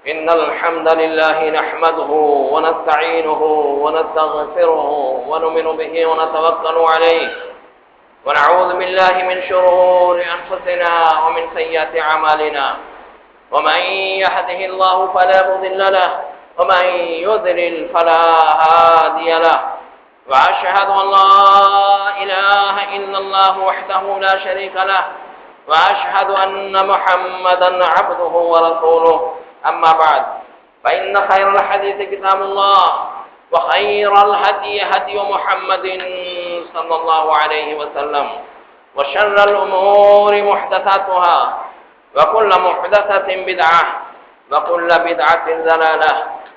إن الحمد لله نحمده ونستعينه ونستغفره ونؤمن به ونتوكل عليه ونعوذ بالله من شرور أنفسنا ومن سيئات أعمالنا ومن يهده الله فلا مضل له ومن يضلل فلا هادي له وأشهد أن لا إله إلا الله وحده لا شريك له وأشهد أن محمدا عبده ورسوله أما بعد فإن خير الحديث كتاب الله وخير الهدي هدي محمد صلى الله عليه وسلم وشر الأمور محدثاتها وكل محدثة بدعة وكل بدعة ضلالة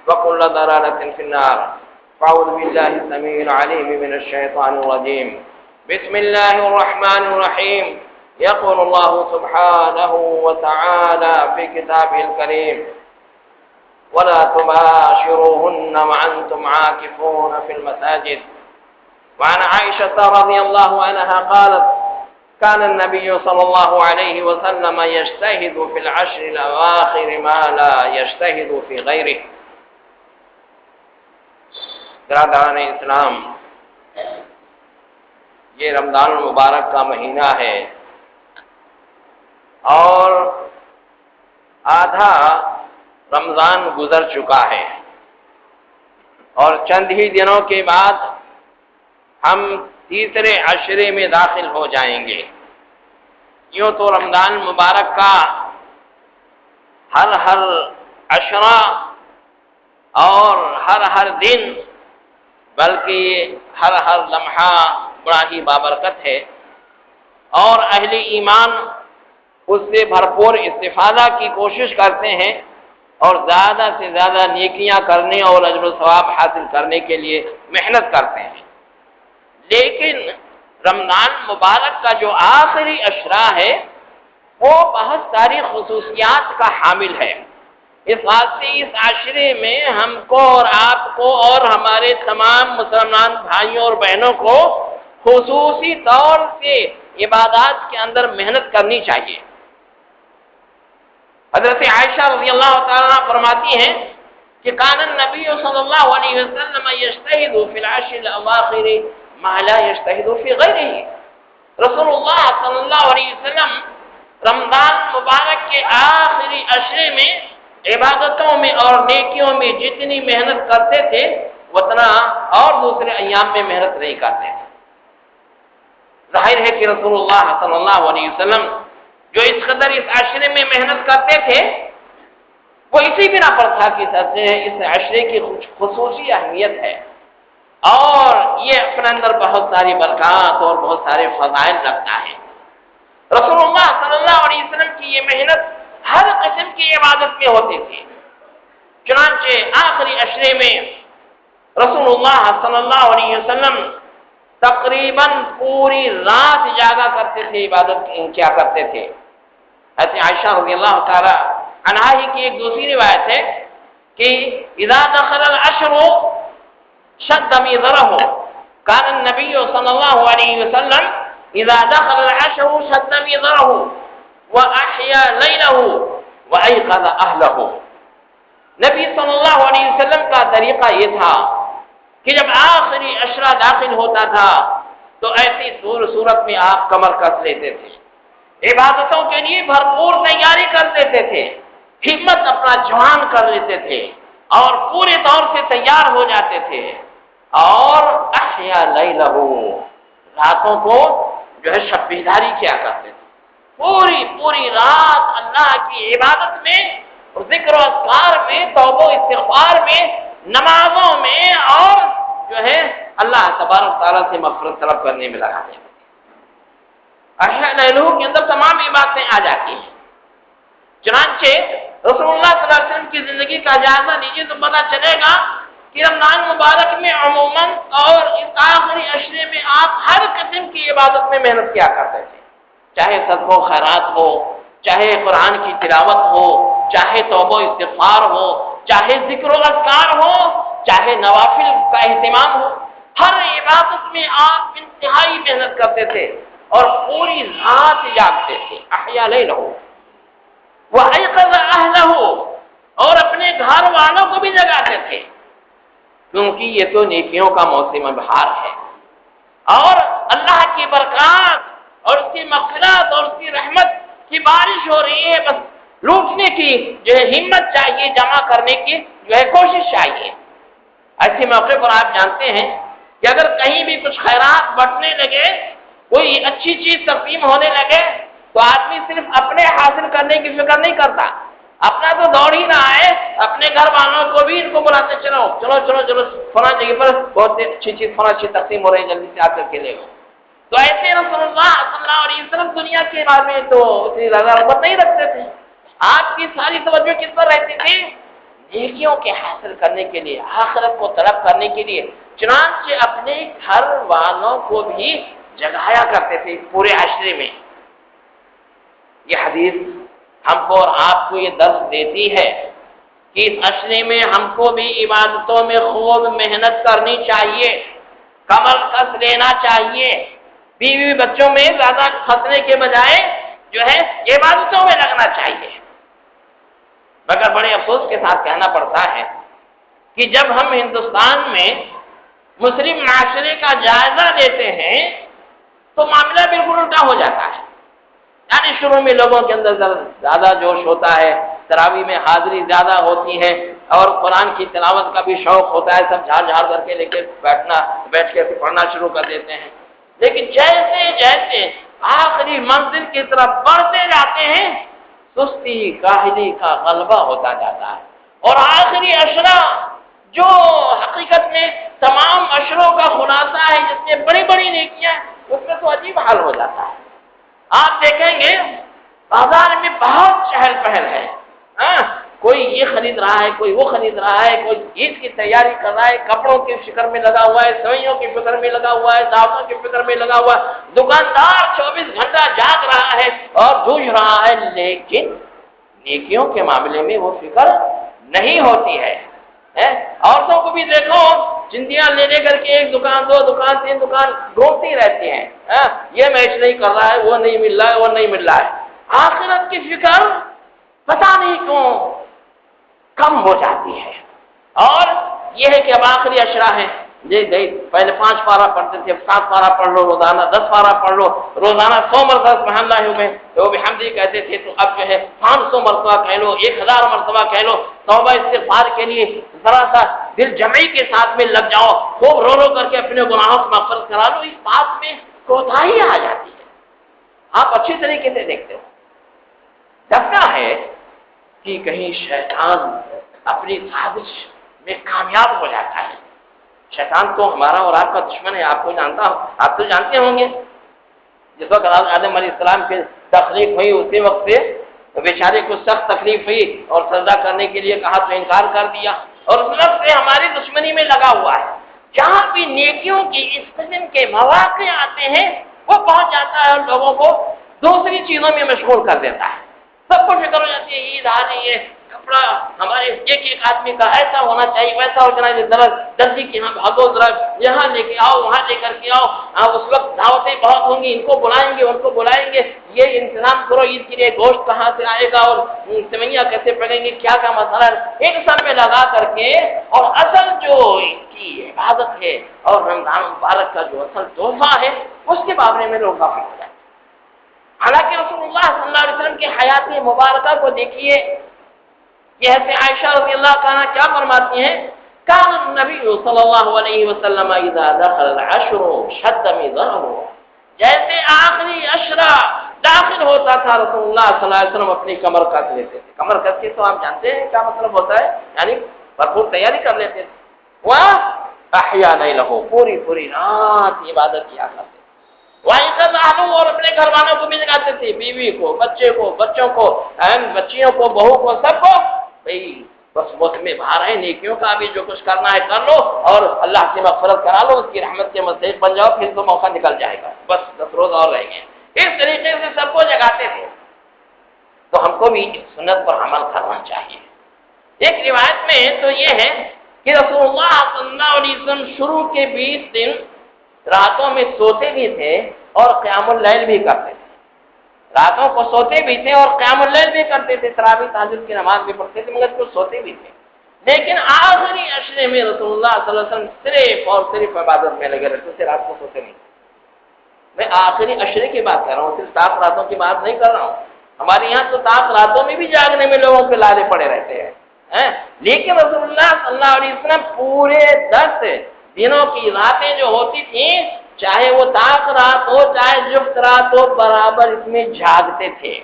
وكل ضلالة في النار فأعوذ بالله السميع العليم من الشيطان الرجيم بسم الله الرحمن الرحيم يقول الله سبحانه وتعالى في كتابه الكريم ولا تباشروهن وأنتم عاكفون في المساجد وعن عائشة رضي الله عنها قالت كان النبي صلى الله عليه وسلم يجتهد في العشر الأواخر ما لا يجتهد في غيره. برادران اسلام، یہ رمضان المبارک کا مہینہ ہے اور آدھا رمضان گزر چکا ہے اور چند ہی دنوں کے بعد ہم تیسرے عشرے میں داخل ہو جائیں گے. یوں تو رمضان مبارک کا ہر عشرہ اور ہر دن بلکہ ہر لمحہ بڑا ہی بابرکت ہے اور اہل ایمان اس سے بھرپور استفادہ کی کوشش کرتے ہیں اور زیادہ سے زیادہ نیکیاں کرنے اور اجر و ثواب حاصل کرنے کے لیے محنت کرتے ہیں. لیکن رمضان مبارک کا جو آخری عشرہ ہے وہ بہت ساری خصوصیات کا حامل ہے. اس واسطے اس عشرے میں ہم کو اور آپ کو اور ہمارے تمام مسلمان بھائیوں اور بہنوں کو خصوصی طور سے عبادات کے اندر محنت کرنی چاہیے. حضرت عائشہ رضی اللہ تعالیٰ فرماتی ہیں کہ کان النبی صلی اللہ علیہ وسلم یجتہد فی العشر الاواخر ما لا یجتہد فی غیرہ. رسول اللہ صلی اللہ علیہ وسلم رمضان مبارک کے آخری عشرے میں عبادتوں میں اور نیکیوں میں جتنی محنت کرتے تھے اتنا اور دوسرے ایام میں محنت نہیں کرتے تھے. ظاہر ہے کہ رسول اللہ صلی اللہ علیہ وسلم جو اس قدر اس عشرے میں محنت کرتے تھے وہ اسی بنا پر تھا کہ اس عشرے کی خصوصی اہمیت ہے اور یہ اپنے اندر بہت ساری برکات اور بہت سارے فضائل رکھتا ہے. رسول اللہ صلی اللہ علیہ وسلم کی یہ محنت ہر قسم کی عبادت میں ہوتی تھی. چنانچہ آخری عشرے میں رسول اللہ صلی اللہ علیہ وسلم تقریباً پوری رات جاگا کرتے تھے، عبادت کیا کرتے تھے. ایسے عائشہ رضی اللہ تعالی عنہا ہی کی ایک دوسری روایت ہے کہ اذا دخل العشر شد میزرہ. کان النبی صلی اللہ علیہ وسلم اذا دخل العشر شد میزرہ واحیا لیلہ وایقظ اہلہ. نبی صلی اللہ علیہ وسلم کا طریقہ یہ تھا کہ جب آخری عشرہ داخل ہوتا تھا تو ایسی صورت میں آپ کمر کس لیتے تھے، عبادتوں کے لیے بھرپور تیاری کر لیتے تھے، ہمت اپنا جوان کر لیتے تھے اور پورے طور سے تیار ہو جاتے تھے اور احیا لیلہ راتوں کو جو ہے شب بیداری کیا کرتے تھے. پوری رات اللہ کی عبادت میں، ذکر و اذکار میں، توبہ و استغفار میں، نمازوں میں اور جو ہے اللہ تبارک تعالیٰ سے مغفرت طلب کرنے میں لگا دیں. احیا لیلہ کے اندر تمام عبادتیں آ جاتی ہیں. چنانچہ رسول اللہ صلی اللہ علیہ وسلم کی زندگی کا جائزہ لیجیے تو پتہ چلے گا کہ رمضان مبارک میں عموماً اور اس آخری عشرے میں آپ ہر قسم کی عبادت میں محنت کیا کرتے تھے، چاہے صدقہ و خیرات ہو، چاہے قرآن کی تلاوت ہو، چاہے توبہ و استغفار ہو، چاہے ذکر و اذکار ہو، چاہے نوافل کا اہتمام ہو. ہر عبادت میں آپ انتہائی محنت کرتے تھے اور پوری رات جاگتے تھے. احیا لیلہ وایقظ اہلہ، اور اپنے لگاتے تھے، کیونکہ یہ تو نیکیوں کا موسم بہار ہے اور اللہ کی برکات اور اس کی مغفرت اور اس کی رحمت کی بارش ہو رہی ہے، بس لوٹنے کی جو ہے ہمت چاہیے، جمع کرنے کی جو ہے کوشش چاہیے۔ ایسے موقع پر آپ جانتے ہیں کہ اگر کہیں بھی کچھ خیرات بٹنے لگے، کوئی اچھی چیز تقسیم ہونے لگے، تو آدمی صرف اپنے حاصل کرنے کی فکر نہیں کرتا، اپنا تو دوڑ ہی رہا ہے، اپنے گھر والوں کو بھی ان کو بلاتے چلو چلو چلو چلو فلاں جگہ پر بہت اچھی چیز فلاں اچھی تقسیم ہو رہی ہے، جلدی سے آ کر کے لے لو۔ تو ایسے رسول اللہ صلی اللہ علیہ وسلم دنیا کے بارے میں تو اتنی زیادہ رغبت نہیں رکھتے تھے، آپ کی ساری توجہ کس پر رہتی تھی؟ نیکیوں کے حاصل کرنے کے لیے، آخرت کو طلب کرنے کے لیے، چنانچہ اپنے گھر والوں کو بھی جگایا کرتے تھے پورے عشرے میں۔ یہ حدیث ہم کو اور آپ کو یہ درس دیتی ہے کہ اس عشرے میں ہم کو بھی عبادتوں میں خوب محنت کرنی چاہیے، کمر کس لینا چاہیے، بیوی بچوں میں زیادہ پھنسنے کے بجائے جو ہے عبادتوں میں لگنا چاہیے۔ مگر بڑے افسوس کے ساتھ کہنا پڑتا ہے کہ جب ہم ہندوستان میں مسلم معاشرے کا جائزہ لیتے ہیں تو معاملہ بالکل الٹا ہو جاتا ہے۔ یعنی شروع میں لوگوں کے اندر زیادہ جوش ہوتا ہے، تراویح میں حاضری زیادہ ہوتی ہے اور قرآن کی تلاوت کا بھی شوق ہوتا ہے، سب جھاڑ جھاڑ کر کے لے کے بیٹھ کے پڑھنا شروع کر دیتے ہیں۔ لیکن جیسے جیسے آخری منزل کی طرف بڑھتے جاتے ہیں، سستی کاہلی کا غلبہ ہوتا جاتا ہے، اور آخری عشرہ جو حقیقت میں تمام عشروں کا خلاصہ ہے، جس میں بڑی بڑی نیکیاں، اس میں تو عجیب حال ہو جاتا ہے۔ آپ دیکھیں گے بازار میں بہت چہل پہل ہے، کوئی یہ خرید رہا ہے، کوئی وہ خرید رہا ہے، کوئی عید کی تیاری کر رہا ہے، کپڑوں کی فکر میں لگا ہوا ہے، سوئیوں کی فکر میں لگا ہوا ہے، دعوتوں کی فکر میں لگا ہوا ہے، دکاندار 24 گھنٹہ جاگ رہا ہے اور جوجھ رہا ہے، لیکن نیکیوں کے معاملے میں وہ فکر نہیں ہوتی ہے۔ عورتوں کو بھی دیکھو، چندیاں لے لے کر کے ایک دکان، دو دکان، تین دکان ڈھونڈتی رہتی ہیں، یہ میچ نہیں کر رہا ہے، وہ نہیں مل رہا ہے، وہ نہیں مل رہا ہے۔ آخرت کی فکر پتہ نہیں کیوں کم ہو جاتی ہے۔ اور یہ ہے کہ اب آخری عشرہ ہے، پہلے 5 پارہ پڑھتے تھے، اب 7 پارہ پڑھ لو روزانہ، 10 پارہ پڑھ لو روزانہ، 100 مرتبہ سبحان اللہ میں وہ بھی حمدی کہتے تھے، تو اب جو ہے 500 مرتبہ کہہ لو، 1000 مرتبہ کہہ لو، توبہ استغفار کے لیے ذرا سا دل جمعی کے ساتھ میں لگ جاؤ، خوب رو رو کر کے اپنے گناہوں سے مغفرت کرا لو۔ اس بات میں کوتاہی آ جاتی ہے، آپ اچھی طریقے سے دیکھتے ہو۔ ڈرتا ہے کہ کہیں شیطان اپنی سازش میں کامیاب ہو جاتا ہے۔ شیطان تو ہمارا اور آپ کا دشمن ہے، آپ کو جانتا ہوں، آپ تو جانتے ہوں گے۔ جس وقت آدم علیہ السلام کی تخلیق ہوئی، اسی وقت سے بیچارے کو سخت تکلیف ہوئی اور سجدہ کرنے کے لیے کہا تو انکار کر دیا، اور اس وقت سے ہماری دشمنی میں لگا ہوا ہے۔ جہاں بھی نیکیوں کی اس قسم کے مواقع آتے ہیں، وہ پہنچ جاتا ہے اور لوگوں کو دوسری چیزوں میں مشغول کر دیتا ہے۔ سب کو فکر ہو جاتی ہے، عید آ رہی ہے، کپڑا ہمارے ایک آدمی کا ایسا ہونا چاہیے، ویسا ہو جانا چاہیے، ذرا جلدی کی ہاں بھاگو، ذرا یہاں لے کے آؤ، وہاں لے کر کے آؤ، اس وقت دعوتیں بہت ہوں گی، ان کو بلائیں گے، ان کو بلائیں گے، یہ انتظام کرو، عید کے لیے گوشت کہاں سے آئے گا اور سوئیاں کیسے پڑیں گی، کیا کیا مسئلہ ہے، ایک سب میں لگا کر کے، اور اصل جو اس کی عبادت ہے اور رمضان مبارک کا جو اصل تحفہ ہے، اس کے بارے میں لوگ غافل ہو جائیں۔ حالانکہ رسول اللہ صلی اللہ علیہ وسلم کی حیات مبارکہ کو دیکھیے، یہ حضرت عائشہ رضی اللہ عنہا کیا فرماتی ہیں؟ کان النبی صلی اللہ علیہ وسلم اذا دخل العشر شد مئزره، جیسے آخری عشرہ داخل ہوتا تھا رسول اللہ صلی اللہ علیہ وسلم اپنی کمر کس لیتے تھے۔ کمر کس کے تو آپ جانتے ہیں کیا مطلب ہوتا ہے، یعنی بھرپور تیاری کر لیتے تھے۔ واحیا لیلہ، پوری رات عبادت کیا کرتے، اور اپنے گھر والوں کو بھی جگاتے تھے، بیوی کو، بچے کو، بچوں کو، بچیوں کو، بہو کو، سب کو، بھئی بس موسم میں باہر ہے، نیکیوں کا بھی جو کچھ کرنا ہے کر لو اور اللہ سے مغفرت کرا لو، اس کی رحمت کے مستحق بن جاؤ، پھر تو موقع نکل جائے گا، بس 10 روز اور رہ گئے۔ اس طریقے سے سب کو جگاتے تھے۔ تو ہم کو بھی اس سنت پر عمل کرنا چاہیے۔ ایک روایت میں تو یہ ہے کہ رسول اللہ صلی اللہ علیہ وسلم شروع کے 20 دن راتوں میں سوتے بھی تھے اور قیام اللیل بھی کرتے تھے، راتوں کو سوتے بھی تھے اور قیام اللیل بھی کرتے تھے، تراویح تہجد کی نماز بھی پڑھتے تھے، مگر کچھ سوتے بھی تھے۔ لیکن آخری عشرے میں رسول اللہ صلی اللہ علیہ وسلم صرف اور صرف عبادت میں لگے رہتے تھے، رات کو سوتے نہیں۔ میں آخری عشرے کی بات کر رہا ہوں، صرف 7 راتوں کی بات نہیں کر رہا ہوں۔ ہمارے یہاں تو 7 راتوں میں بھی جاگنے میں لوگوں پہ لالے پڑے رہتے ہیں، لیکن رسول اللہ صلی اللہ علیہ وسلم پورے 10 دنوں کی راتیں جو ہوتی تھیں، چاہے وہ طاق رات ہو چاہے جفت رات ہو، برابر اس میں جاگتے تھے۔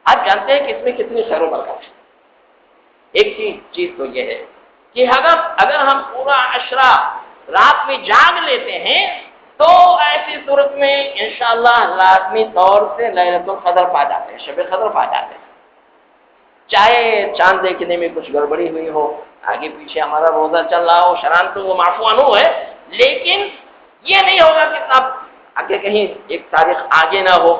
آپ جانتے ہیں کہ اس میں کتنی خیر و برکت ہے۔ ایک چیز تو یہ ہے کہ اگر ہم پورا عشرہ رات میں جاگ لیتے ہیں تو ایسی صورت میں انشاءاللہ لازمی طور سے لیلۃ القدر پا جاتے ہیں، شب قدر پا جاتے ہیں۔ چاہے چاند دیکھنے میں کچھ گڑبڑی ہوئی ہو، آگے پیچھے ہمارا روزہ چل رہا ہو، شران تو وہ معفو عنہ ہے، لیکن یہ نہیں ہوگا کہ اب آگے کہیں ایک تاریخ آگے نہ ہو،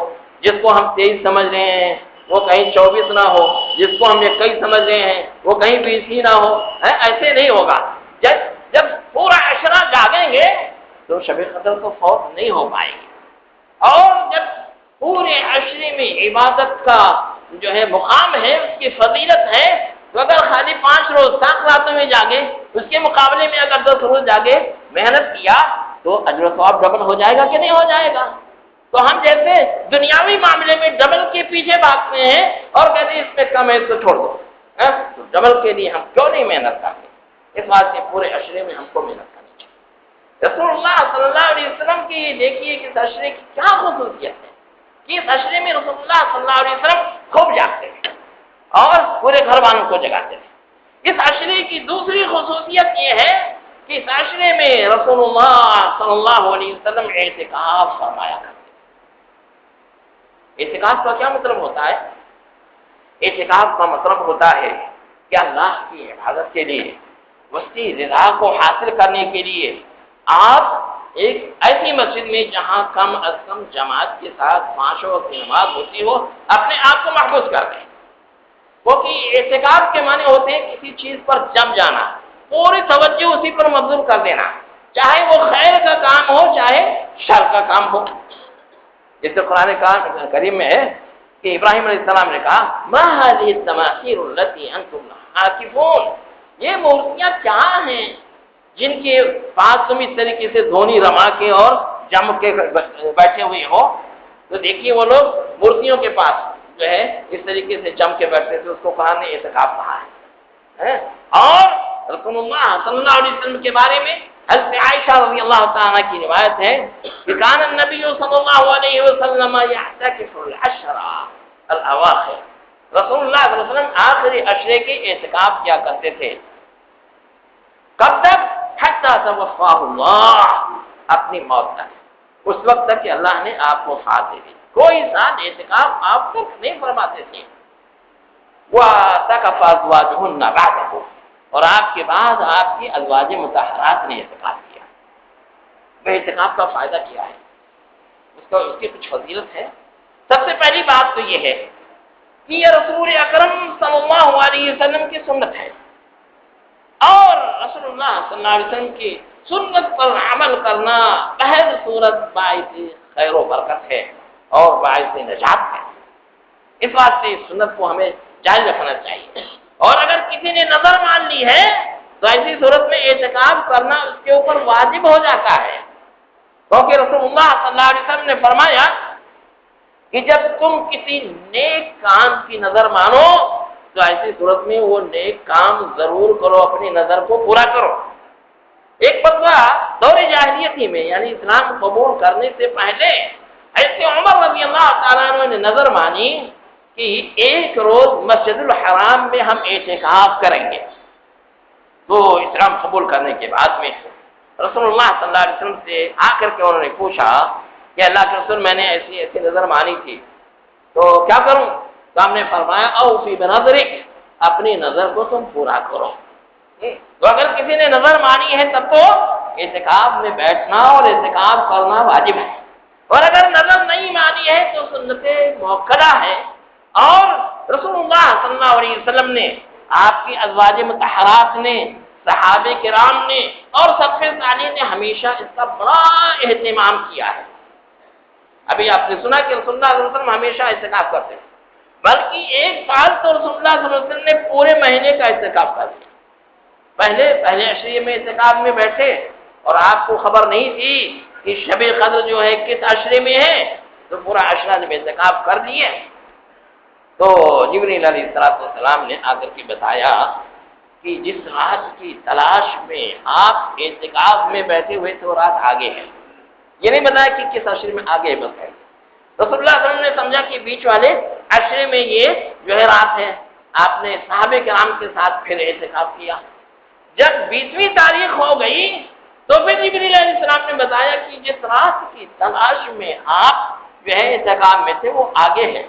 جس کو ہم 23 سمجھ رہے ہیں وہ کہیں 24 نہ ہو، جس کو ہم 21 سمجھ رہے ہیں وہ کہیں 20 ہی نہ ہو، ایسے نہیں ہوگا۔ جب پورا عشرہ جاگیں گے تو شب قدر تو فوت نہیں ہو پائے گی، اور جب پورے عشرے میں عبادت کا جو ہے مقام ہے، اس کی فضیلت ہے، تو اگر خالی 5 روز 7 راتوں میں جاگے، اس کے مقابلے میں اگر 10 روز جاگے، محنت کیا، تو اجر و ثواب ڈبل ہو جائے گا کہ نہیں ہو جائے گا؟ تو ہم جیسے دنیاوی معاملے میں ڈبل کے پیچھے بھاگتے ہیں اور کہتے ہیں اس میں کم ہے تو چھوڑ دو، تو ڈبل کے لیے ہم کیوں نہیں محنت کرتے؟ اس بات سے پورے عشرے میں ہم کو محنت کرنی چاہیے۔ رسول اللہ صلی اللہ علیہ وسلم کی دیکھیے کہ اس عشرے کی کیا خصوصیت ہے کہ اس عشرے میں رسول اللہ صلی اللہ علیہ وسلم خوب جاگتے تھے اور پورے گھر والوں کو جگاتے تھے۔ اس عشرے کی دوسری خصوصیت یہ ہے کہ اس عشرے میں رسول اللہ صلی اللہ علیہ وسلم اعتکاف فرمایا کرتے۔ اعتکاف کا کیا مطلب ہوتا ہے؟ اعتکاف کا مطلب ہوتا ہے کہ اللہ کی عبادت کے لیے، وسیع رضا کو حاصل کرنے کے لیے آپ ایک ایسی مسجد میں جہاں کم از کم جماعت کے ساتھ 5 وقت کی نماز ہوتی ہو، اپنے آپ کو محفوظ کر دیں۔ کیونکہ اعتکاف کے معنی ہوتے ہیں کسی چیز پر جم جانا، پوری توجہ اسی پر مبذول کر دینا، چاہے وہ خیر کا کام ہو چاہے شر کا کام ہو۔ جیسے قرآن کریم میں ہے کہ ابراہیم علیہ السلام نے کہا ما هذه التماثيل التي انتم لها عاكفون، یہ مورتیاں کیا ہیں جن کے پاس تم اس طریقے سے دھونی رما کے اور جم کے بیٹھے ہوئے ہو؟ تو دیکھیے وہ لوگ مورتیوں کے پاس جو ہے اس طریقے سے جم کے بیٹھتے تھے، اس کو قرآن نے اعتکاف کہا ہے۔ اور رسول اللہ صلی اللہ علیہ وسلم کے بارے میں حضرت عائشہ رضی اللہ تعالیٰ کی روایت ہے کہ کان النبی صلی اللہ علیہ وسلم یعتکف العشر الاواخر، رسول اللہ صلی اللہ علیہ وسلم آخری عشرے کے اعتکاف کیا کرتے تھے۔ کب تک؟ حتی توفاہ اللہ، اپنی موت تک، اس وقت تک کہ اللہ نے آپ کو وفات دے دی۔ کوئی ساتھ اعتکاف آپ تک نہیں فرماتے تھے۔ وَاعْتَكَفَ أَزْوَاجُهُنَّ بَعْدَهُ، اور آپ کے بعد آپ کی ازواج مطہرات نے اعتکاف کیا۔ وہ اعتکاف کا فائدہ کیا ہے؟ اس کی کچھ فضیلت ہے۔ سب سے پہلی بات تو یہ ہے کہ یہ رسول اکرم صلی اللہ علیہ وسلم کی سنت ہے، اور رسول اللہ صلی اللہ علیہ وسلم کی سنت پر عمل کرنا بہر صورت باعث خیر و برکت ہے اور باعث نجات ہے۔ اس بات سے اس سنت کو ہمیں جائز رکھنا چاہیے، اور اگر کسی نے نظر مان لی ہے تو ایسی صورت میں اعتکاف کرنا اس کے اوپر واجب ہو جاتا ہے، کیونکہ رسول اللہ صلی اللہ علیہ وسلم نے فرمایا کہ جب تم کسی نیک کام کی نظر مانو تو ایسی صورت میں وہ نیک کام ضرور کرو، اپنی نظر کو پورا کرو۔ ایک فتویٰ دور جاہلیت ہی میں یعنی اسلام قبول کرنے سے پہلے ایسے عمر رضی اللہ تعالیٰ عنہ نے نظر مانی کہ ایک روز مسجد الحرام میں ہم اعتکاف کریں گے۔ تو اسلام قبول کرنے کے بعد میں رسول اللہ صلی اللہ علیہ وسلم سے آ کر کے انہوں نے پوچھا کہ اللہ کے رسول میں نے ایسی نظر مانی تھی تو کیا کروں؟ تو ہم نے فرمایا اوفی بنظرک، اپنی نظر کو تم پورا کرو۔ تو اگر کسی نے نظر مانی ہے تب تو اعتکاف میں بیٹھنا اور اعتکاف کرنا واجب ہے، اور اگر نظر نہیں مانی ہے تو سنت موقدہ ہے۔ اور رسول اللہ صلی اللہ علیہ وسلم نے، آپ کی ازواج مطہرات نے، صحابہ کرام نے اور سب سے ثانی نے ہمیشہ اس کا بڑا اہتمام کیا ہے۔ ابھی آپ نے سنا کہ رسول اللہ صلی اللہ علیہ وسلم ہمیشہ اعتکاف کرتے ہیں، بلکہ ایک سال تو تو رسول اللہ صلی اللہ علیہ وسلم نے پورے مہینے کا اعتکاف کر دیا. پہلے عشرے میں اعتکاف میں بیٹھے اور آپ کو خبر نہیں تھی کہ شب قدر جو ہے کس عشرے میں ہے، تو پورا عشرہ جب اعتکاف کر دیے تو جبریل علیہ السلام نے آ کر کے بتایا کہ جس رات کی تلاش میں آپ اعتکاف میں بیٹھے ہوئے تھے وہ رات آگے ہے. یہ نہیں بتایا کہ کس عشرے میں آگے بس ہے. رسول اللہ صلی اللہ علیہ وسلم نے سمجھا کہ بیچ والے عشرے میں یہ جو ہے رات ہے. آپ نے صحابہ کرام کے ساتھ پھر اعتکاف کیا. جب 20ویں تاریخ ہو گئی تو پھر جبریل علیہ السلام نے بتایا کہ جس رات کی تلاش میں آپ جو ہے اعتکاف میں تھے وہ آگے ہے،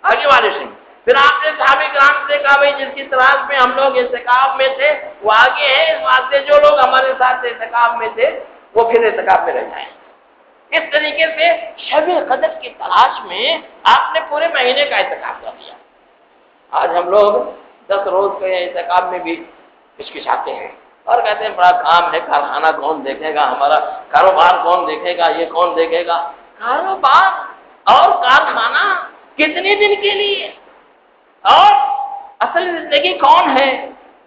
آگے والے سے. پھر آپ نے صحابہ کرام سے کہا بھائی جس کی تلاش میں ہم لوگ اعتکاف میں تھے وہ آگے ہے، اس واسطے جو لوگ ہمارے ساتھ اعتکاف میں تھے وہ پھر اعتکاف میں رہ جائیں. اس طریقے سے شب قدر کی تلاش میں آپ نے پورے مہینے کا اعتکاف کر دیا. آج ہم لوگ 10 روز کے اعتکاف میں بھی ہچکچاتے ہیں اور کہتے ہیں بڑا کام ہے، کارخانہ کون دیکھے گا، ہمارا کاروبار کون دیکھے گا، یہ کون دیکھے گا. کاروبار اور کارخانہ کتنے دن کے لیے؟ اور اصل زندگی کون ہے؟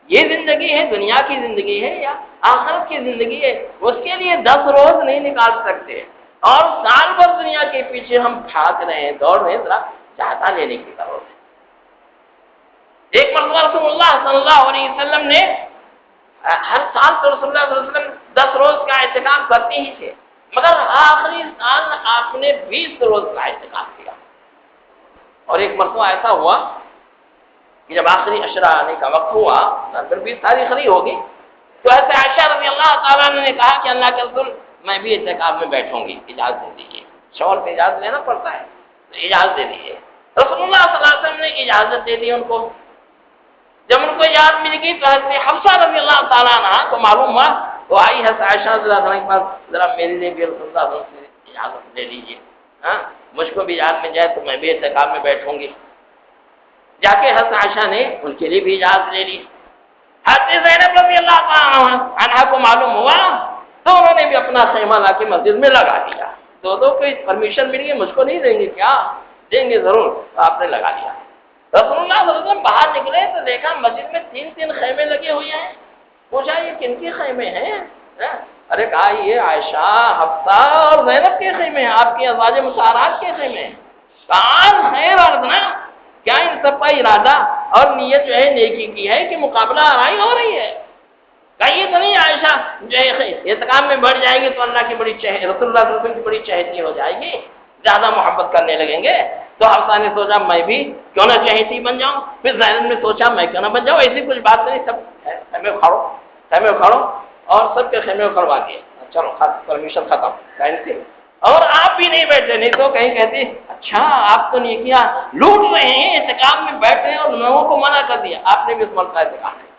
یہ زندگی ہے، دنیا کی زندگی ہے یا آخرت کی زندگی ہے؟ اس کے لیے 10 روز نہیں نکال سکتے اور سال بھر دنیا کے پیچھے ہم بھاگ رہے ہیں، دوڑ رہے ہیں. ذرا جاتا لینے کی ضرورت ہے. ایک مرتبہ رسول اللہ صلی اللہ علیہ وسلم نے ہر سال تو رسول اللہ صلی اللہ علیہ وسلم 10 روز کا اعتکاف کرتے ہی تھے، مگر آخری سال آپ نے 20 روز کا اعتکاف کیا. اور ایک مرتبہ ایسا ہوا کہ جب آخری عشرہ آنے کا وقت ہوا، پھر 20 تاریخ نہیں ہوگی، تو ایسے عائشہ رضی اللہ تعالیٰ نے کہا کہ اللہ کے رسول میں بھی اعتکاف میں بیٹھوں گی، اجازت دے دیجیے. شوہر سے اجازت لینا پڑتا ہے، تو اجازت دے دیجیے. رسول اللہ صلی اللہ علیہ وسلم نے اجازت دے دی ان کو. جب ان کو اجازت مل گئی تو حضرت حفصہ رضی اللہ تعالیٰ عنہ کو معلوم ہوا، تو آئی حضرت عائشہ رضی اللہ عنہ کے پاس، ذرا میرے لیے بھی رسول اللہ صلی اللہ علیہ وسلم سے اجازت دے دیجیے، مجھ کو بھی اجازت مل جائے تو میں بھی اعتکاف میں بیٹھوں گی. جا کے حضرت عائشہ نے ان کے لیے بھی اجازت لے لی. حضرت زینب رضی اللہ عنہا کو معلوم ہوا تو انہوں نے بھی اپنا خیمہ لا کے مسجد میں لگا دیا. دو کو پرمیشن مل گئی، مجھ کو نہیں دیں گے کیا؟ دیں گے ضرور. تو آپ نے لگا دیا. رسول اللہ صلی اللہ علیہ وسلم باہر نکلے تو دیکھا مسجد میں 3 خیمے لگے ہوئے ہیں. پوچھا یہ کن کے خیمے ہیں؟ ارے کہا یہ عائشہ، حفصہ اور زینب کے خیمے ہیں، آپ کی ازواج مطہرات کے خیمے ہیں. کان خیر ارضنا، کیا ان سب کا ارادہ اور نیت جو ہے نیکی کی ہے کہ مقابلہ آرائی ہو رہی ہے؟ کہیے تو نہیں عائشہ جو ہے اعتکاف میں بڑھ جائے گی تو اللہ کی بڑی رسول اللہ صلی اللہ علیہ وسلم کی بڑی چہیتی ہو جائے گی، زیادہ محبت کرنے لگیں گے. تو حفصہ نے سوچا میں بھی کیوں نہ چہیتی بن جاؤں. پھر زینب نے سوچا میں کیوں نہ بن جاؤں. ایسی کچھ بات نہیں، سب خیمے اکھاڑو اور سب کے خیمے اکھڑوا دیے. چلو پرمیشن ختم. اور آپ بھی نہیں بیٹھے، نہیں تو کہیں کہتی اچھا آپ تو نیکیاں لوٹ رہے ہیں، اعتکاف میں بیٹھے ہیں اور لوگوں کو منع کر دیا. آپ نے بھی اس مرتبہ اعتکاف نہیں،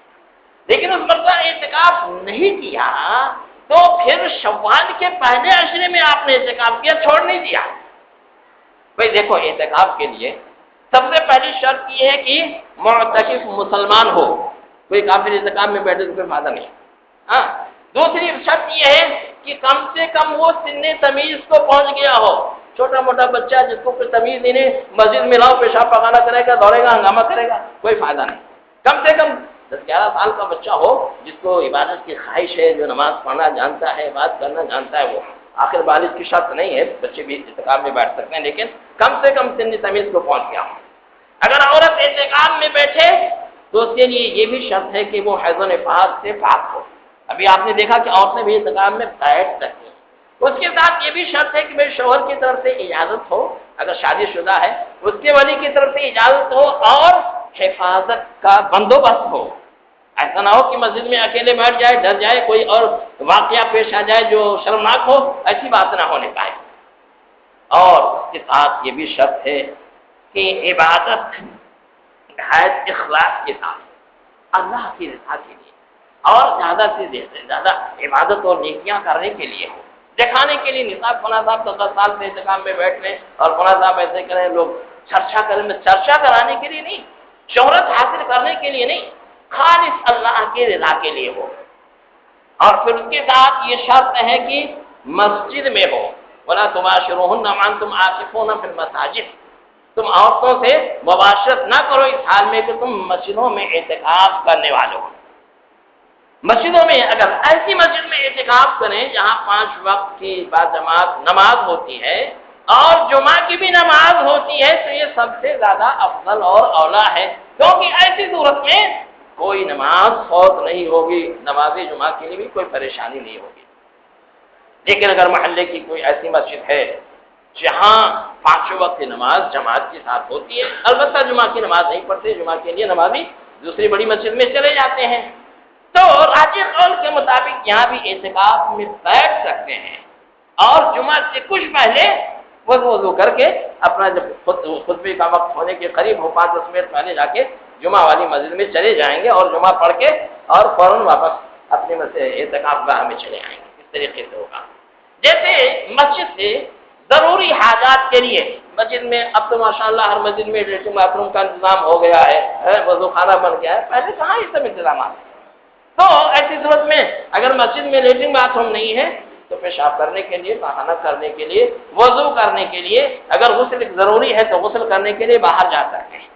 لیکن اس مرتبہ اعتکاف نہیں کیا تو پھر شوال کے پہلے عشرے میں آپ نے اعتکاف کیا، چھوڑ نہیں دیا. بھائی دیکھو اعتکاف کے لیے سب سے پہلی شرط یہ ہے کہ معتکف مسلمان ہو. کوئی کافر اعتکاف میں بیٹھے تو کوئی فائدہ نہیں. دوسری شرط یہ ہے کہ کم سے کم وہ سن تمیز کو پہنچ گیا ہو. چھوٹا موٹا بچہ جس کو کوئی تمیز نہیں، مسجد میں لاؤ پیشاب پخانا کرے گا، دوڑے گا، ہنگامہ کرے گا، کوئی فائدہ نہیں. کم سے کم 10-11 سال کا بچہ ہو جس کو عبادت کی خواہش ہے، جو نماز پڑھنا جانتا ہے، عبادت کرنا جانتا ہے. وہ آخر بالغ کی شرط نہیں ہے، بچے بھی اعتکاف میں بیٹھ سکتے ہیں، لیکن کم سے کم سن تمیز کو پہنچ گیا ہو. اگر عورت اعتکاف میں بیٹھے تو اس کے لیے یہ بھی شرط ہے کہ وہ حیض و نفاس سے پاک ہو. ابھی آپ نے دیکھا کہ عورتیں بھی اعتکاف میں بیٹھ سکتی ہیں. اس کے ساتھ یہ بھی شرط ہے کہ میرے شوہر کی طرف سے اجازت ہو، اگر شادی شدہ ہے اس کے ولی کی طرف سے اجازت ہو اور حفاظت کا بندوبست ہو. ایسا نہ ہو کہ مسجد میں اکیلے بیٹھ جائے، ڈر جائے، کوئی اور واقعہ پیش آ جائے جو شرمناک ہو، ایسی بات نہ ہونے پائے. اور اس کے ساتھ یہ بھی شرط ہے کہ عبادت نہایت اخلاص کے ساتھ اللہ کی رضا کے لیے اور زیادہ سے زیادہ عبادت اور نیکیاں کرنے کے لیے ہو. دکھانے کے لیے نصاب فلاں صاحب 10 سال سے اعتکاف میں بیٹھ لیں اور فلاں صاحب ایسے کریں، لوگ چرچا کریں. چرچا کرانے کے لیے نہیں، شہرت حاصل کرنے کے لیے نہیں، خالص اللہ کی رضا کے لیے ہو. اور پھر اس کے ساتھ یہ شرط ہے کہ مسجد میں ہو. وَلَا تُبَاشِرُوهُنَّ وَأَنْتُمْ عَاكِفُونَ فِي الْمَسَاجِدِ. تم عورتوں سے مباشرت نہ کرو اس حال میں کہ تم مسجدوں میں اعتکاف کرنے والے ہو۔ مسجدوں میں اگر ایسی مسجد میں اعتکاف کریں جہاں 5 وقت کی باجماعت نماز ہوتی ہے اور جمعہ کی بھی نماز ہوتی ہے تو یہ سب سے زیادہ افضل اور اولا ہے، کیونکہ ایسی صورت میں کوئی نماز فوت نہیں ہوگی، نماز جمعہ کے لیے بھی کوئی پریشانی نہیں ہوگی۔ لیکن اگر محلے کی کوئی ایسی مسجد ہے جہاں 5 وقت کی نماز جماعت کے ساتھ ہوتی ہے، البتہ جمعہ کی نماز نہیں پڑھتے، جمعہ کے لیے نمازی دوسری بڑی مسجد میں چلے جاتے ہیں، تو راجح قول کے مطابق یہاں بھی اعتکاف میں بیٹھ سکتے ہیں اور جمعہ سے کچھ پہلے وضو کر کے اپنا جب خطبے کا وقت ہونے کے قریب ہو 5-10 منٹ پہلے جا کے جمعہ والی مسجد میں چلے جائیں گے اور جمعہ پڑھ کے اور فوراً واپس اپنے اعتکاف گاہ میں چلے آئیں گے۔ اس طریقے سے ہوگا جیسے مسجد سے ضروری حاجات کے لیے، مسجد میں اب تو ماشاءاللہ ہر مسجد میں لیٹرن باتھ روم کا انتظام ہو گیا ہے، وضو خانہ بن گیا ہے، پہلے کہاں یہ سب انتظامات؟ تو ایسی صورت میں اگر مسجد میں لیٹرن باتھ روم نہیں ہے تو پیشاب کرنے کے لیے، پاخانہ کرنے کے لیے، وضو کرنے کے لیے، اگر غسل ضروری ہے تو غسل کرنے کے لیے باہر جا سکتے ہیں،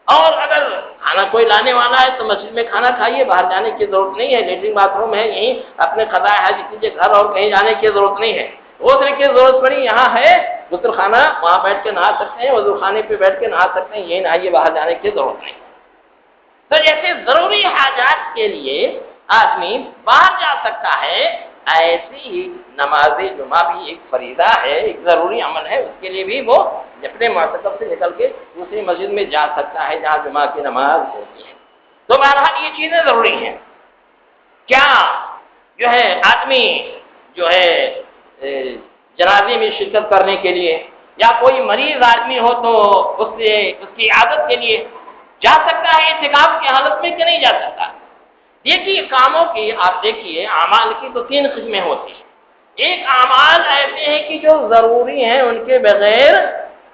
اور اگر کھانا کوئی لانے والا ہے تو مسجد میں کھانا کھائیے، باہر جانے کی ضرورت نہیں ہے، لیٹرن باتھ روم ہے یہیں اپنے قضاء حاجت کیجیے، گھر اور کہیں جانے کی ضرورت نہیں ہے۔ غسل کی ضرورت پڑی یہاں ہے غسل خانہ، وہاں بیٹھ کے نہا سکتے ہیں، وضو خانے پہ بیٹھ کے نہا سکتے ہیں، یہیں نہائیے، باہر جانے کی ضرورت نہیں۔ تو جیسے ضروری حاجات کے لیے آدمی باہر جا سکتا ہے، ایسی ہی نماز جمعہ بھی ایک فریضہ ہے، ایک ضروری عمل ہے، اس کے لیے بھی وہ اپنے معتکف سے نکل کے دوسری مسجد میں جا سکتا ہے جہاں جمعہ کی نماز ہوتی ہے۔ تو بہرحال یہ چیزیں ضروری ہیں۔ کیا جو ہے آدمی جو ہے جنازے میں شرکت کرنے کے لیے یا کوئی مریض آدمی ہو تو اس کی عادت کے لیے جا سکتا ہے اعتکاف کی حالت میں کہ نہیں جا سکتا؟ دیکھیے کاموں کی آپ دیکھیے اعمال کی تو 3 قسمیں ہوتی ہیں۔ ایک اعمال ایسے ہیں کہ جو ضروری ہیں، ان کے بغیر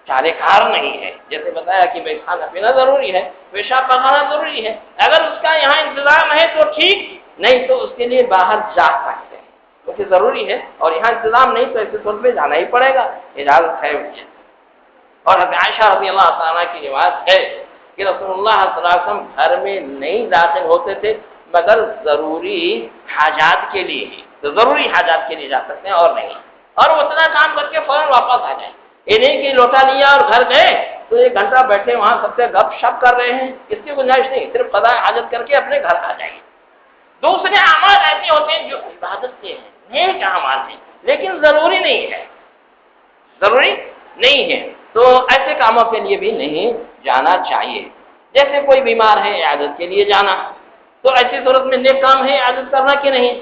چارے کار نہیں ہے، جیسے بتایا کہ بھائی کھانا پینا ضروری ہے، پیشاب پخانا ضروری ہے، اگر اس کا یہاں انتظام ہے تو ٹھیک، نہیں تو اس کے لیے باہر جا سکتے ہیں کیونکہ ضروری ہے، اور یہاں انتظام نہیں تو ایسے طور پہ جانا ہی پڑے گا، اجازت ہے۔ اور حضرت عائشہ رضی اللہ تعالیٰ کی روایت ہے کہ رسول اللہ صلی اللہ علیہ وسلم گھر میں نہیں داخل ہوتے تھے مگر ضروری حاجات کے لیے ہی، تو ضروری حاجات کے لیے جا سکتے ہیں اور نہیں، اور وہ اتنا کام کر کے فوراً واپس آ جائیں۔ یہ نہیں کہ لوٹا لیا اور گھر گئے تو 1 گھنٹہ بیٹھے وہاں سب سے گپ شپ کر رہے ہیں، اس کی گنجائش نہیں، صرف قضاء حاجت کر کے اپنے گھر آ جائیں۔ دوسرے اعمال ایسے ہوتے ہیں جو عبادت کے ہیں، نیک اعمال ہیں، لیکن ضروری نہیں ہے، ضروری نہیں ہے، تو ایسے کاموں کے لیے بھی نہیں جانا چاہیے۔ جیسے کوئی بیمار ہے عیادت کے لیے جانا، تو ایسی صورت میں نیک کام ہے عیادت کرنا کہ نہیں؟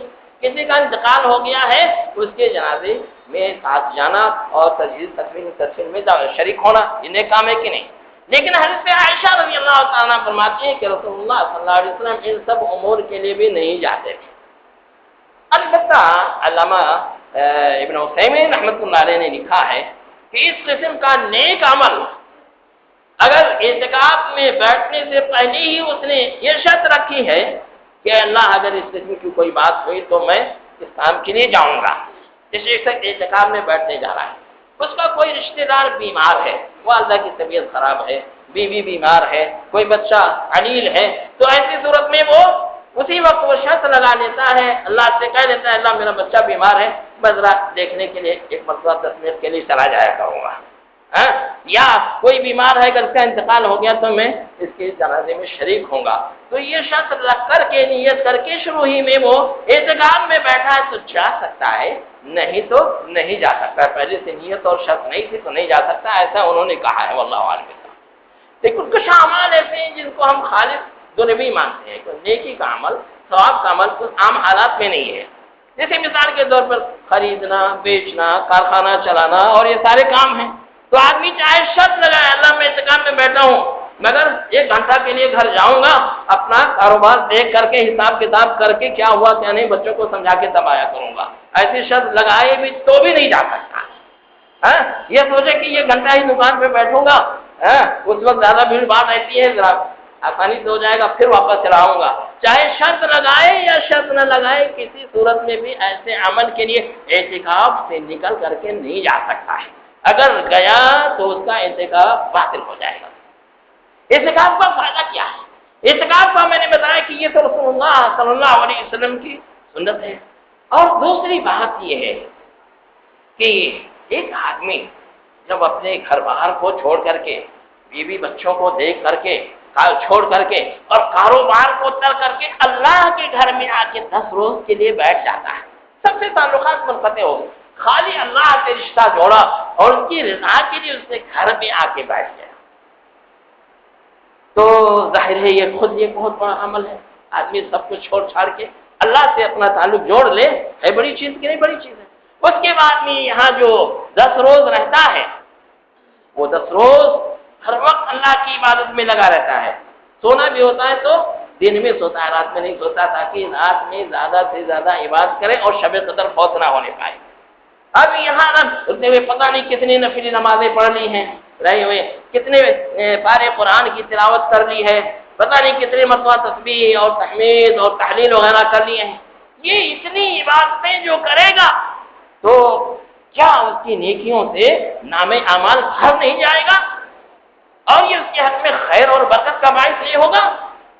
کسی کا انتقال ہو گیا ہے اس کے جنازے میں ساتھ جانا اور تدفین میں شریک ہونا، یہ نیک کام ہے کہ نہیں؟ لیکن حضرت عائشہ رضی اللہ تعالیٰ فرماتی ہیں کہ رسول اللہ صلی اللہ علیہ وسلم ان سب امور کے لیے بھی نہیں جاتے تھے۔ البتہ علامہ ابن عثیمین رحمۃ اللہ علیہ نے لکھا ہے کہ اس قسم کا نیک عمل اگر اعتکاف میں بیٹھنے سے پہلے ہی اس نے یہ شرط رکھی ہے کہ اللہ اگر اس قسم کی کوئی بات ہوئی تو میں اس کام کے لیے جاؤں گا، جیسے اعتکاف میں بیٹھنے جا رہا ہے، اس کا کوئی رشتہ دار بیمار ہے، وہ اللہ کی طبیعت خراب ہے، بیوی بیمار ہے، کوئی بچہ علیل ہے، تو ایسی صورت میں وہ اسی وقت وہ شرط لگا لیتا ہے، اللہ سے کہہ لیتا ہے اللہ میرا بچہ بیمار ہے، میں ذرا دیکھنے کے لیے 1 مرتبہ 10 منٹ کے لیے چلا جایا کروں گا، یا کوئی بیمار ہے اگر اس کا انتقال ہو گیا تو میں اس کے جنازے میں شریک ہوں گا، تو یہ شرط رکھ کر کے نیت کر کے شروع ہی میں وہ اعتکاف میں بیٹھا ہے تو جا سکتا ہے، نہیں تو نہیں جا سکتا، پہلے سے نیت اور شرط نہیں تھی تو نہیں جا سکتا، ایسا انہوں نے کہا ہے واللہ عالم۔ لیکن کچھ اعمال ایسے ہیں جن کو ہم خالص دنیوی مانتے ہیں، کوئی نیکی کا عمل، ثواب کا عمل کچھ عام حالات میں نہیں ہے، جیسے مثال کے طور پر خریدنا، بیچنا، کارخانہ چلانا اور یہ سارے کام ہیں، تو آدمی چاہے شرط لگائے اللہ میں اعتکاف میں بیٹھا ہوں مگر 1 گھنٹہ کے لیے گھر جاؤں گا، اپنا کاروبار دیکھ کر کے حساب کتاب کر کے کیا ہوا کیا نہیں بچوں کو سمجھا کے تب آیا کروں گا، ایسی شرط لگائے بھی تو بھی نہیں جا سکتا، یہ سوچے کہ یہ گھنٹہ ہی دکان پہ بیٹھوں گا، اس وقت زیادہ بھیڑ بھاڑ رہتی ہے، ذرا آسانی سے ہو جائے گا پھر واپس چلاؤں گا، چاہے شرط لگائے یا شرط نہ لگائے کسی صورت میں بھی ایسے عمل کے لیے اعتکاف سے نکل کر کے نہیں جا سکتا ہے، اگر گیا تو اس کا اعتکاف باطل ہو جائے گا۔ اعتکاف کا فائدہ کیا ہے؟ اعتکاف کا میں نے بتایا کہ یہ تو رسول اللہ صلی اللہ علیہ وسلم کی سنت ہے۔ اور دوسری بات یہ ہے کہ ایک آدمی جب اپنے گھر باہر کو چھوڑ کر کے، بیوی بچوں کو دیکھ کر کے، چھوڑ کر کے اور کاروبار کو ترک کر کے اللہ کے گھر میں آ کے 10 روز کے لیے بیٹھ جاتا ہے، سب سے تعلقات منقطع ہو گئے، خالی اللہ سے رشتہ جوڑا اور اس کی رضا کے لیے اس نے گھر میں آ کے بیٹھ گیا، تو ظاہر ہے یہ خود یہ بہت بڑا عمل ہے۔ آدمی سب کچھ چھوڑ چھاڑ کے اللہ سے اپنا تعلق جوڑ لے، ہے بڑی چیز کہ نہیں؟ بڑی چیز ہے۔ اس کے بعد میں یہاں جو 10 روز رہتا ہے، وہ 10 روز ہر وقت اللہ کی عبادت میں لگا رہتا ہے۔ سونا بھی ہوتا ہے تو دن میں سوتا ہے، رات میں نہیں سوتا، تاکہ رات میں زیادہ سے زیادہ عبادت کرے اور شب قدر فوت نہ ہونے پائے۔ اب یہاں اس نے پتہ نہیں کتنی نفلی نمازیں پڑھ لی ہیں، رہے ہوئے کتنے پارے قرآن کی تلاوت کر لی ہے، پتہ نہیں کتنے مرتبہ تسبیح اور تحمید اور تحلیل وغیرہ کر لیے ہیں۔ یہ اتنی عبادتیں جو کرے گا تو کیا اس کی نیکیوں سے نام اعمال بھر نہیں جائے گا؟ اور یہ اس کے حق میں خیر اور برکت کا باعث نہیں ہوگا؟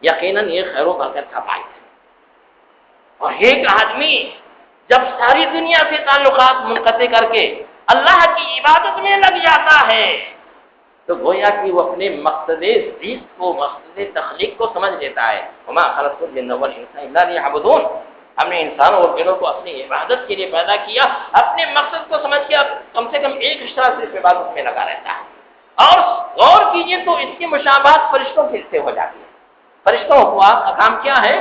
یقیناً یہ خیر و برکت کا باعث ہے۔ اور ایک آدمی جب ساری دنیا سے تعلقات منقطع کر کے اللہ کی عبادت میں لگ جاتا ہے تو گویا کہ وہ اپنے مقصد زیست کو، مقصد تخلیق کو سمجھ لیتا ہے۔ وما خلقت الجن والانس الا ليعبدون، ہم نے انسانوں اور جنوں کو اپنی عبادت کے لیے پیدا کیا، اپنے مقصد کو سمجھ کے کم سے کم ایک اشتراک صرف عبادت میں لگا رہتا ہے۔ اور غور کیجیے تو اس کی مشابہت فرشتوں سے ہو جاتی ہے۔ فرشتوں کا کام کیا ہے؟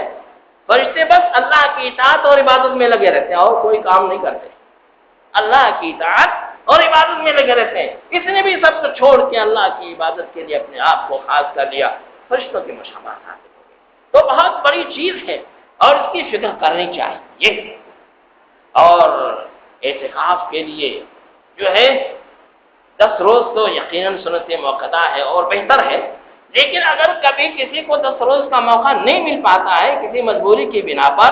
فرشتے بس اللہ کی اطاعت اور عبادت میں لگے رہتے ہیں اور کوئی کام نہیں کرتے، اللہ کی اطاعت اور عبادت میں لگے رہتے ہیں۔ اس نے بھی سب کو چھوڑ کے اللہ کی عبادت کے لیے اپنے آپ کو خاص کر لیا، فرشتوں کی مشابہت حاصل ہو گئی۔ تو بہت بڑی چیز ہے اور اس کی فکر کرنی چاہیے۔ اور اعتکاف کے لیے جو ہے 10 روز تو یقیناً سنت موقعہ ہے اور بہتر ہے، لیکن اگر کبھی کسی کو 10 روز کا موقع نہیں مل پاتا ہے کسی مجبوری کی بنا پر،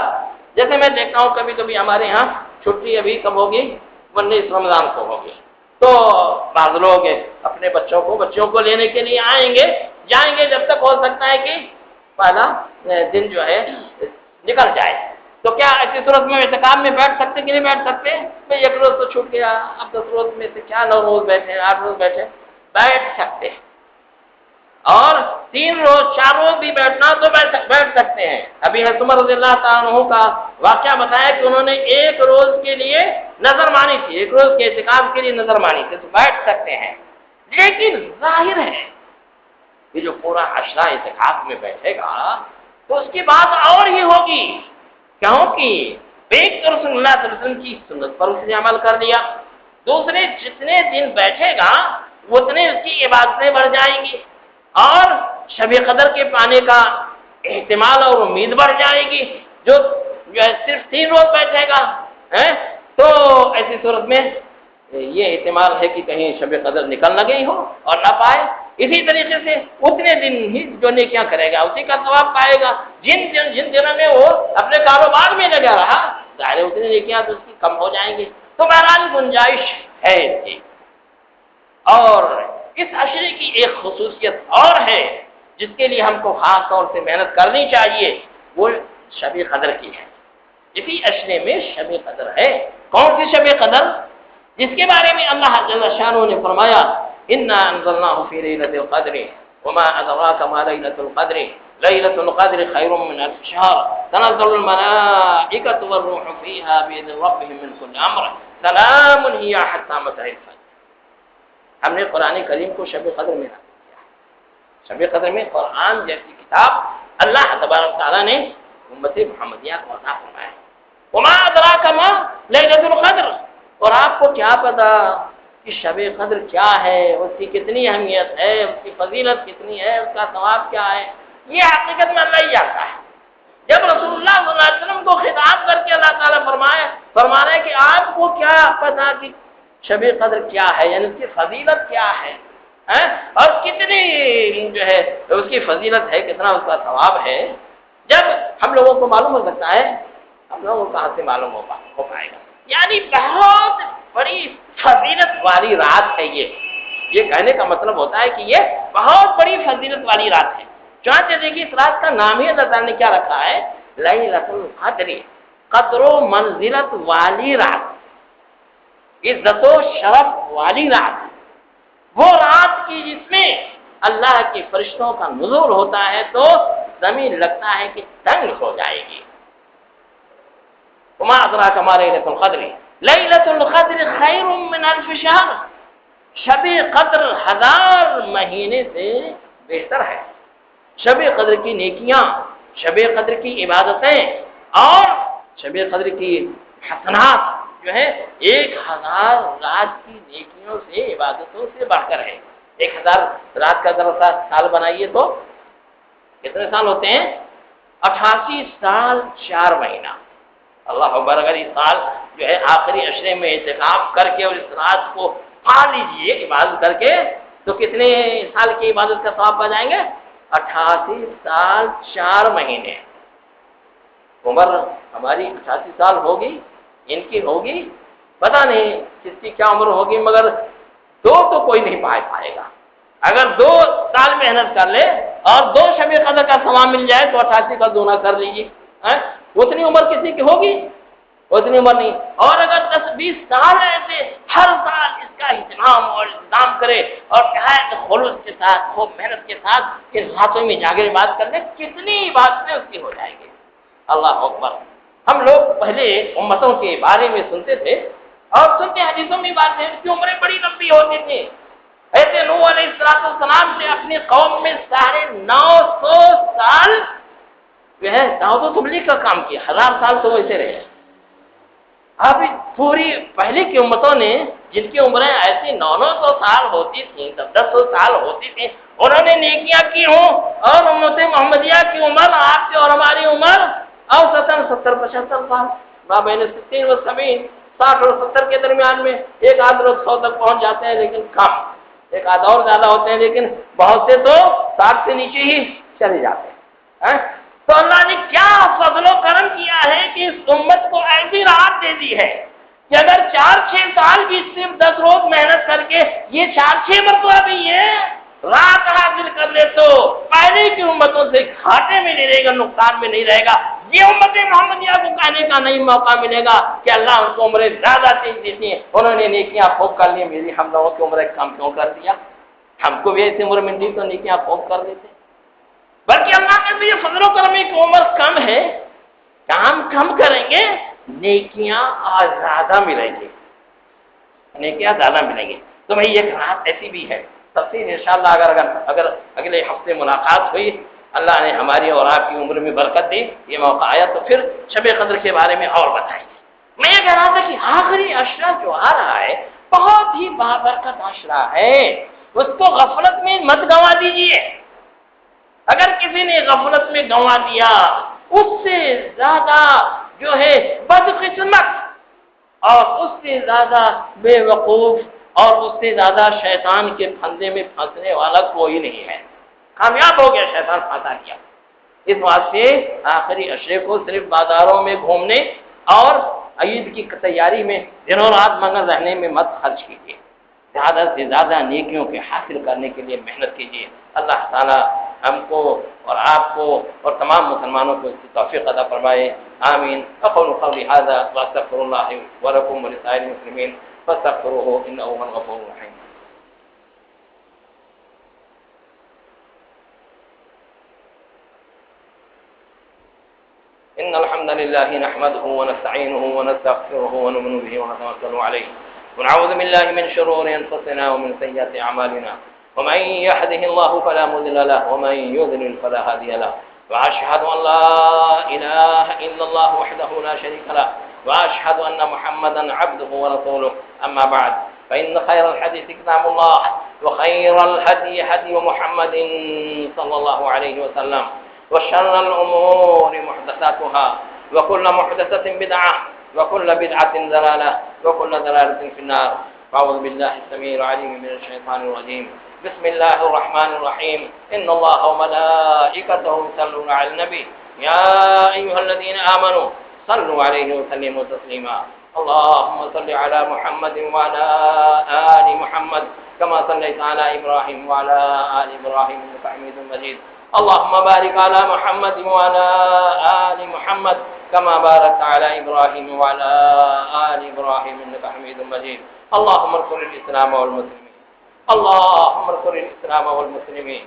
جیسے میں دیکھتا ہوں کبھی کبھی ہمارے ہاں چھٹی ابھی کب ہوگی؟ 19 رمضان کو ہوگی، تو بعض لوگ اپنے بچوں کو لینے کے لیے جائیں گے جب تک ہو سکتا ہے کہ پہلا دن جو ہے نکل جائے، تو کیا ایسی صورت میں اعتکاف میں بیٹھ سکتے کہ نہیں بیٹھ سکتے؟ بھائی 1 روز تو چھوٹ گیا، اب 10 روز میں سے کیا 9 روز بیٹھے، 8 روز بیٹھ سکتے ہیں، اور 3 روز 4 روز بھی بیٹھنا تو بیٹھ سکتے ہیں۔ ابھی حضرت عمر رضی اللہ تعالیٰ عنہ کا واقعہ بتایا کہ انہوں نے 1 روز کے لیے نظر مانی تھی، 1 روز کے اعتکاف کے لیے نظر مانی تھی، تو بیٹھ سکتے ہیں۔ لیکن ظاہر ہے کہ جو پورا عشرہ اعتکاف میں بیٹھے گا تو اس کی بات اور ہی ہوگی، کیونکہ ایک تو رسول اللہ صلی اللہ علیہ وسلم کی سنت پر اس نے عمل کر لیا، دوسرے جتنے دن بیٹھے گا اتنے اس کی عبادتیں بڑھ جائیں گی اور شب قدر کے پانے کا احتمال اور امید بڑھ جائے گی۔ جو ہے صرف 3 روز بیٹھے گا تو ایسی صورت میں یہ احتمال ہے کہ کہیں شب قدر نکل نہ گئی ہو اور نہ پائے۔ اسی طریقے سے اتنے دن ہی جو نیکیاں کرے گا اسی کا ثواب پائے گا۔ جن دنوں میں وہ اپنے کاروبار میں لگا رہا، ظاہر ہے اتنی نیکیاں تو اس کی کم ہو جائیں گی۔ تو بہرحال گنجائش ہے اس کی۔ اور اس عشرے کی ایک خصوصیت اور ہے جس کے لیے ہم کو خاص طور سے محنت کرنی چاہیے، وہ شب قدر کی ہے۔ اسی عشرے میں شب قدر ہے۔ کون سی شب قدر؟ جس کے بارے میں اللہ جل شانہ نے فرمایا انا انزلناه في ليلة القدر وما ادراك ما ليلة القدر ليلة القدر خير من 1000 شهر تنزل الملائكة والروح فيها بإذن ربهم من كل امر سلام هي حتى مطلع الفجر۔ ہم نے قرآن کریم کو شب قدر میں نازل کیا ہے۔ شب قدر میں قرآن جیسی کتاب اللہ تبارک تعالیٰ نے امت محمدیہ کو عطا فرمایا ہے۔ وما ادراک ما لیلۃ القدر، اور آپ کو کیا پتا کہ شب قدر کیا ہے، اس کی کتنی اہمیت ہے، اس کی فضیلت کتنی ہے، اس کا ثواب کیا ہے، یہ حقیقت میں اللہ ہی جانتا ہے۔ جب رسول اللہ صلی اللہ علیہ وسلم کو خطاب کر کے اللہ تعالیٰ فرما رہے کہ آپ کو کیا پتا کہ شب قدر کیا ہے، یعنی اس کی فضیلت کیا ہے اور کتنی جو ہے اس کی فضیلت ہے، کتنا اس کا ثواب ہے، جب ہم لوگوں کو معلوم ہو سکتا ہے، ہم لوگوں کو کہاں سے معلوم ہو پائے گا؟ یعنی بہت بڑی فضیلت والی رات ہے یہ کہنے کا مطلب ہوتا ہے کہ یہ بہت بڑی فضیلت والی رات ہے. چنانچہ دیکھیے اس رات کا نام ہی اللہ تعالیٰ نے کیا رکھا ہے؟ لیلۃ القدر، قدر و منزلت والی رات، عزت و شرف والی رات، وہ رات کی جس میں اللہ کے فرشتوں کا نزول ہوتا ہے تو زمین لگتا ہے کہ تنگ ہو جائے گی. وما ادراک ما لیلۃ القدر، لیلۃ القدر خیر من الف شہر، شب قدر 1000 مہینے سے بہتر ہے. شب قدر کی نیکیاں، شب قدر کی عبادتیں اور شب قدر کی حسنات جو ہے 1000 رات کی نیکیوں سے، عبادتوں سے بڑھ کر ہے. 1000 رات کا اگر سال بنائیے تو کتنے سال ہوتے ہیں؟ 88 سال 4 مہینہ. اللہ اکبر. اگر اس سال جو ہے آخری عشرے میں اعتکاف کر کے اور اس رات کو پا لیجیے عبادت کر کے تو کتنے سال کی عبادت کا ثواب پا جائیں گے؟ 88 سال 4 مہینے. عمر ہماری 88 سال ہوگی، ان کی ہوگی پتہ نہیں کس کی کیا عمر ہوگی، مگر 2 تو کوئی نہیں پائے گا. اگر 2 سال محنت کر لے اور 2 شب قدر کا ثواب مل جائے تو 88 کا دونا کر لیجیے. اتنی عمر کسی کی ہوگی؟ اتنی عمر نہیں. اور اگر 10-20 سال ایسے ہر سال اس کا اہتمام اور انتظام کرے اور نہایت خلوص کے ساتھ، خوب محنت کے ساتھ اس راتوں میں جاگر عبادت کر لے، کتنی عبادتیں اس کی ہو جائیں گی. اللہ اکبر. ہم لوگ پہلے امتوں کے بارے میں سنتے تھے اور سنتے حدیثوں میں بات ہے کہ عمریں بڑی لمبی ہوتی تھی. ایسے نوح علیہ السلام نے اپنی قوم میں 950 سال جو ہے دعوت و تبلیغ کا کام کیا. 1000 سال تو ویسے رہے. اب پوری پہلے کی امتوں نے جن کی عمریں ایسی 900 سال ہوتی تھیں، 1000 سال ہوتی تھیں، انہوں نے نیکیاں کی ہوں. اور امت محمدیہ کی عمر آپ کی اور ہماری عمر اوسطاً 70-75 سال، مابین 60 و 70، 60 اور 70 کے درمیان میں. ایک آدھ لوگ 100 تک پہنچ جاتے ہیں لیکن کم، ایک آدھ اور زیادہ ہوتے ہیں لیکن بہت سے تو 60 سے نیچے ہی چلے جاتے ہیں. تو اللہ نے کیا فضل و کرم کیا ہے کہ اس امت کو ایسی رات دے دی ہے کہ اگر 4-6 سال بھی صرف 10 روز محنت کر کے یہ 4-6 مرتبہ بھی یہ رات حاصل کر لے تو پہلے کی امتوں سے گھاٹے میں نہیں رہے گا، نقصان میں نہیں رہے گا. یہ امت محمدیہ کو کہنے کا نہیں موقع ملے گا کہ اللہ ان کو عمریں زیادہ تیز دیتی ہیں، انہوں نے نیکیاں خوب کر لی، میری ہم لوگوں کی عمریں کم کیوں کر دیا؟ ہم کو بھی ایسی عمر ملتی تو نیکیاں خوب کر دیتے. بلکہ اللہ نے بھی یہ فضل و کرم کی عمر کم ہے، کام کم کریں گے نیکیاں اور زیادہ ملیں گی، نیکیاں زیادہ ملیں گی. تو بھائی ایک رات ایسی بھی ہے. تفصیل انشاءاللہ اگر اگلے ہفتے ملاقات ہوئی، اللہ نے ہماری اور آپ کی عمر میں برکت دی، یہ موقع آیا تو پھر شب قدر کے بارے میں اور بتائیں گے. میں یہ کہہ رہا تھا کہ آخری عشرہ جو آ رہا ہے بہت ہی بابرکت عشرہ ہے، اس کو غفلت میں مت گنوا دیجیے. اگر کسی نے غفلت میں گنوا دیا، اس سے زیادہ جو ہے بدقسمت اور اس سے زیادہ بے وقوف اور اس سے زیادہ شیطان کے پھندے میں پھنسنے والا کوئی نہیں ہے. کامیاب ہو گیا، شیطان پھنسا دیا. اس واسطے آخری عشرے کو صرف بازاروں میں گھومنے اور عید کی تیاری میں دنوں رات مگن رہنے میں مت خرچ کیجیے. زیادہ سے زیادہ نیکیوں کے حاصل کرنے کے لیے محنت کیجیے. اللہ تعالیٰ ہم کو اور آپ کو اور تمام مسلمانوں کو اس کی توفیق عطا فرمائے. آمین. اقول قولی هذا واستغفر الله ولكم ولسائر المسلمين فاستغفروه انه هو الغفور الرحيم. ان الحمد لله نحمده ونستعينه ونستغفره ونؤمن به ونتوكل عليه ونعوذ بالله من شرور انفسنا ومن سيئات اعمالنا ومن يهده الله فلا مضل له ومن يضلل فلا هادي له واشهد ان لا اله الا الله وحده لا شريك له واشهد ان محمدا عبده ورسوله. اما بعد فان خير الحديث كتاب الله وخير الهدي هدي محمد صلى الله عليه وسلم وشر الامور محدثاتها وكل محدثة بدعة وكل بدعة ضلالة وكل ضلالة في النار. أعوذ بالله السميع العليم من الشيطان الرجيم. بسم الله الرحمن الرحيم. إن الله وملائكته يصلون على النبي يا أيها الذين آمنوا صلوا عليه وسلموا تسليما. اللهم صل على محمد وعلى آل محمد كما صليت على إبراهيم وعلى آل إبراهيم إنك حميد مجيد. اللهم بارك على محمد وعلى آل محمد كما باركت على إبراهيم وعلى آل إبراهيم إنك حميد مجيد. اللهم انصر الإسلام والمسلمين. اللهم انصر الإسلام والمسلمين.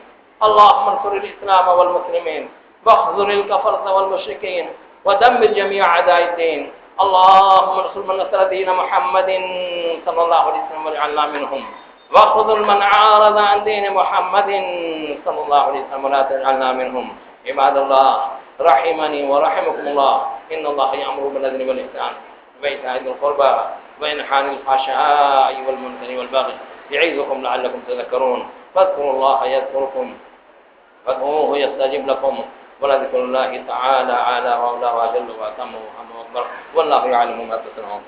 اللهم انصر الإسلام والمسلمين واخذل الكفرة والمشركين ودمر جميع أعداء الدين. اللهم انصر من نصر دين محمد صلى الله عليه وسلم واجعلنا منهم، واخذل من عارض عن دين محمد صلى الله عليه وسلم ولا تجعلنا منهم. عباد الله رحمني ورحمكم الله، إن الله يأمر بالعدل والإحسان وإيتاء ذي القربى وينهى عن الفحشاء والمنكر والبغي يعظكم لعلكم تذكرون. فاذكروا الله يذكركم وادعوه يستجب لكم، ولذكر الله تعالى أعلى وأولى وأجل وأتم وأكبر، والله يعلم ما تصنعون.